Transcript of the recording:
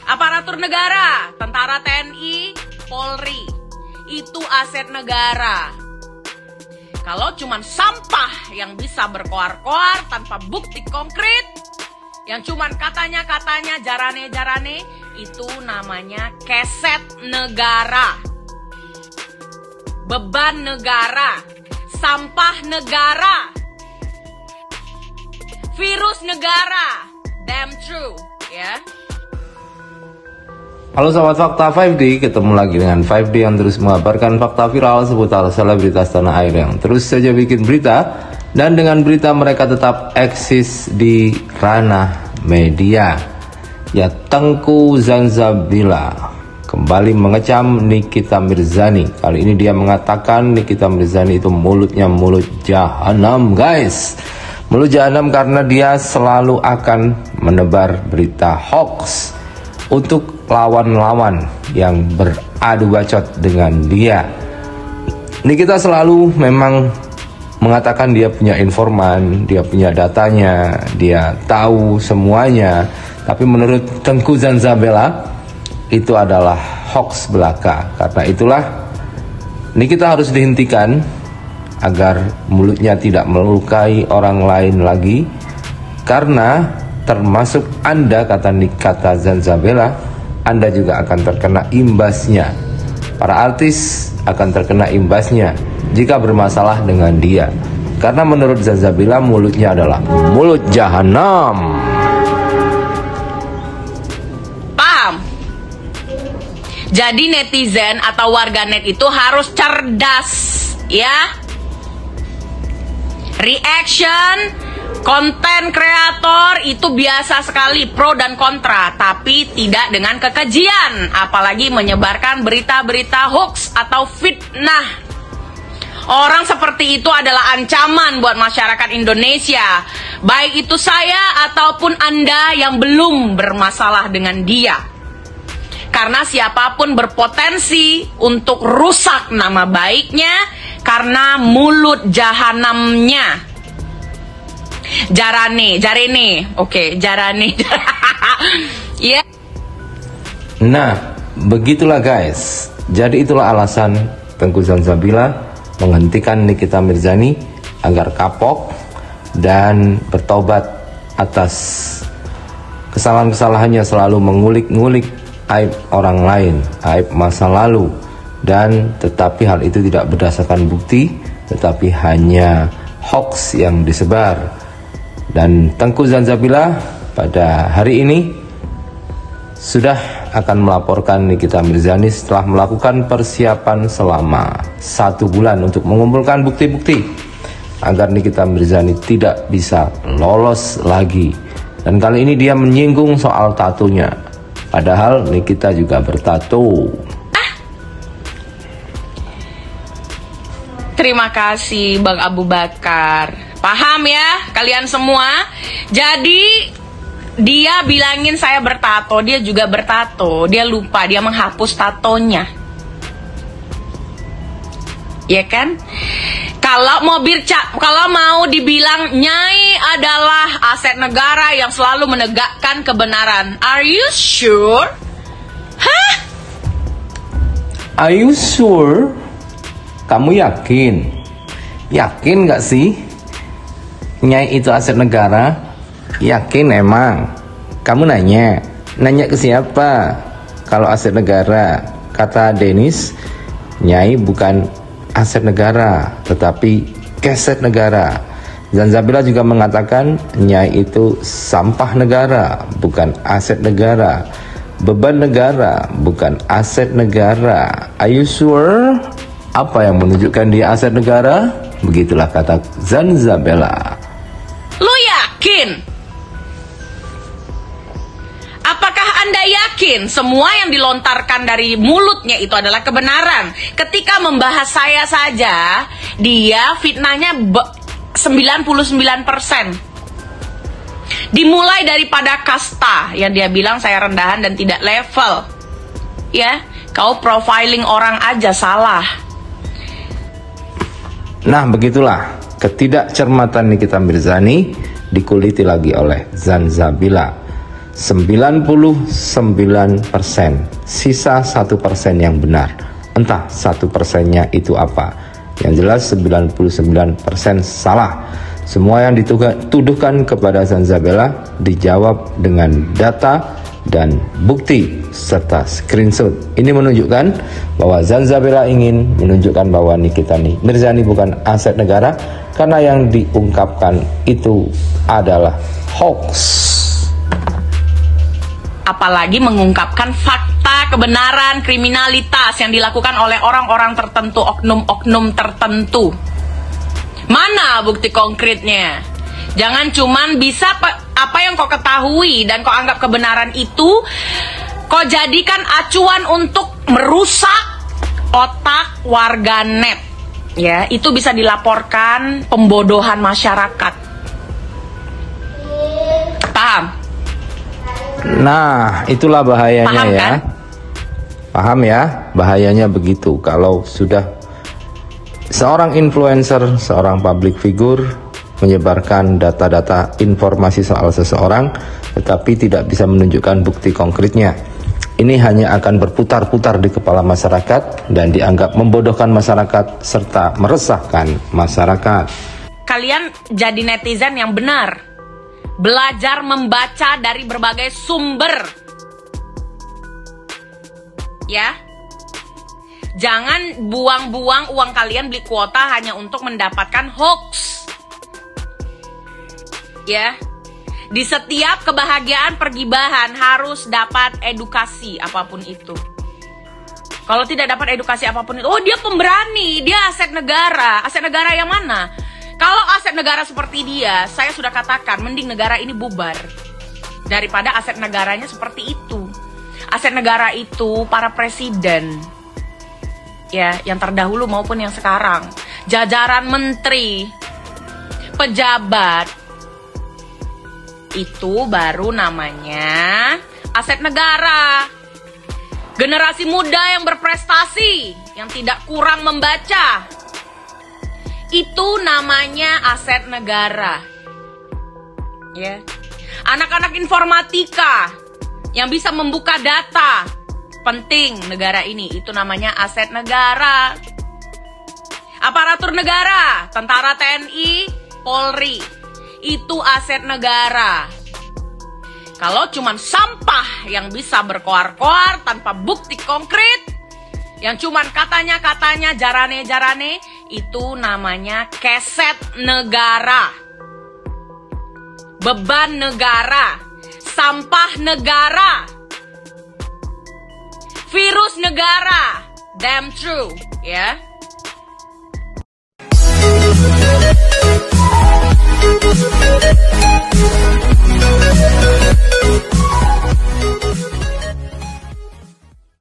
Aparatur negara, tentara TNI, Polri, itu aset negara. Kalau cuman sampah yang bisa berkoar-koar tanpa bukti konkret, yang cuman katanya-katanya, jarane-jarane, itu namanya keset negara. Beban negara, sampah negara, virus negara. Damn true, ya. Halo sahabat Fakta 5D, ketemu lagi dengan 5D yang terus mengabarkan fakta viral seputar selebritas tanah air yang terus saja bikin berita. Dan dengan berita mereka tetap eksis di ranah media. Ya, Tengku Zanzabila kembali mengecam Nikita Mirzani. Kali ini dia mengatakan Nikita Mirzani itu mulutnya mulut jahanam, guys. Mulut jahanam karena dia selalu akan menebar berita hoax untuk lawan-lawan yang beradu bacot dengan dia. Nikita selalu memang mengatakan dia punya informan, dia punya datanya, dia tahu semuanya. Tapi menurut Tengku Zanzabila itu adalah hoax belaka. Karena itulah Nikita harus dihentikan agar mulutnya tidak melukai orang lain lagi. Karena termasuk Anda, kata Nikita Zanzabila, Anda juga akan terkena imbasnya. Para artis akan terkena imbasnya jika bermasalah dengan dia. Karena menurut Zanzabila mulutnya adalah mulut jahanam. Paham? Jadi netizen atau warganet itu harus cerdas, ya. Reaction konten kreator itu biasa sekali pro dan kontra, tapi tidak dengan kekejian, apalagi menyebarkan berita-berita hoax atau fitnah. Orang seperti itu adalah ancaman buat masyarakat Indonesia, baik itu saya ataupun Anda yang belum bermasalah dengan dia. Karena siapapun berpotensi untuk rusak nama baiknya karena mulut jahanamnya. Jarane, oke, jarane. Ya. Nah, begitulah guys. Jadi itulah alasan Tengku Zanzabila menghentikan Nikita Mirzani agar kapok dan bertobat atas kesalahan-kesalahannya, selalu mengulik-ngulik aib orang lain, aib masa lalu, dan tetapi hal itu tidak berdasarkan bukti, tetapi hanya hoax yang disebar. Dan Tengku Zanzabila pada hari ini sudah akan melaporkan Nikita Mirzani setelah melakukan persiapan selama 1 bulan untuk mengumpulkan bukti-bukti agar Nikita Mirzani tidak bisa lolos lagi. Dan kali ini dia menyinggung soal tatunya, padahal Nikita juga bertato. Terima kasih Bang Abu Bakar. Paham ya kalian semua? Jadi dia bilangin saya bertato, dia juga bertato. Dia lupa, dia menghapus tatonya. Ya kan? Kalau mau dibilang Nyai adalah aset negara yang selalu menegakkan kebenaran. Are you sure? Hah? Are you sure? Kamu yakin? Yakin gak sih Nyai itu aset negara? Yakin emang? Kamu nanya ke siapa? Kalau aset negara, kata Denis, Nyai bukan aset negara, tetapi keset negara. Zanzabila juga mengatakan Nyai itu sampah negara, bukan aset negara. Beban negara, bukan aset negara. Are you sure? Apa yang menunjukkan dia aset negara? Begitulah kata Zanzabila. Lu yakin? Apakah Anda yakin semua yang dilontarkan dari mulutnya itu adalah kebenaran? Ketika membahas saya saja, dia fitnahnya 99%. Dimulai daripada kasta yang dia bilang saya rendahan dan tidak level. Ya, kau profiling orang aja salah. Nah, begitulah ketidakcermatan Nikita Mirzani dikuliti lagi oleh Zanzabila. 99%, sisa 1% yang benar. Entah 1%-nya itu apa. Yang jelas 99% salah. Semua yang dituduhkan kepada Zanzabella dijawab dengan data dan bukti serta screenshot. Ini menunjukkan bahwa Zanzabella ingin menunjukkan bahwa Nikita Mirzani bukan aset negara karena yang diungkapkan itu adalah hoax. Apalagi mengungkapkan fakta, kebenaran, kriminalitas yang dilakukan oleh orang-orang tertentu, oknum-oknum tertentu. Mana bukti konkretnya? Jangan cuman bisa apa yang kau ketahui dan kau anggap kebenaran itu, kau jadikan acuan untuk merusak otak warganet. Ya, itu bisa dilaporkan pembodohan masyarakat. Paham? Nah, itulah bahayanya. Paham, ya kan? Paham ya, bahayanya begitu. Kalau sudah seorang influencer, seorang public figure menyebarkan data-data informasi soal seseorang tetapi tidak bisa menunjukkan bukti konkretnya, ini hanya akan berputar-putar di kepala masyarakat dan dianggap membodohkan masyarakat serta meresahkan masyarakat. Kalian jadi netizen yang benar. Belajar membaca dari berbagai sumber. Ya. Jangan buang-buang uang kalian beli kuota hanya untuk mendapatkan hoax. Ya. Di setiap kebahagiaan pergibahan harus dapat edukasi apapun itu. Kalau tidak dapat edukasi apapun itu, oh dia pemberani, dia aset negara. Aset negara yang mana? Kalau aset negara seperti dia, saya sudah katakan, mending negara ini bubar daripada aset negaranya seperti itu. Aset negara itu para presiden, ya, yang terdahulu maupun yang sekarang, jajaran menteri, pejabat, itu baru namanya aset negara. Generasi muda yang berprestasi, yang tidak kurang membaca, itu namanya aset negara. Ya. Anak-anak informatika yang bisa membuka data penting negara ini, itu namanya aset negara. Aparatur negara, tentara, TNI, Polri, itu aset negara. Kalau cuman sampah yang bisa berkoar-koar tanpa bukti konkret, yang cuman katanya-katanya, jarane-jarane, itu namanya keset negara, beban negara, sampah negara, virus negara. Damn true, ya.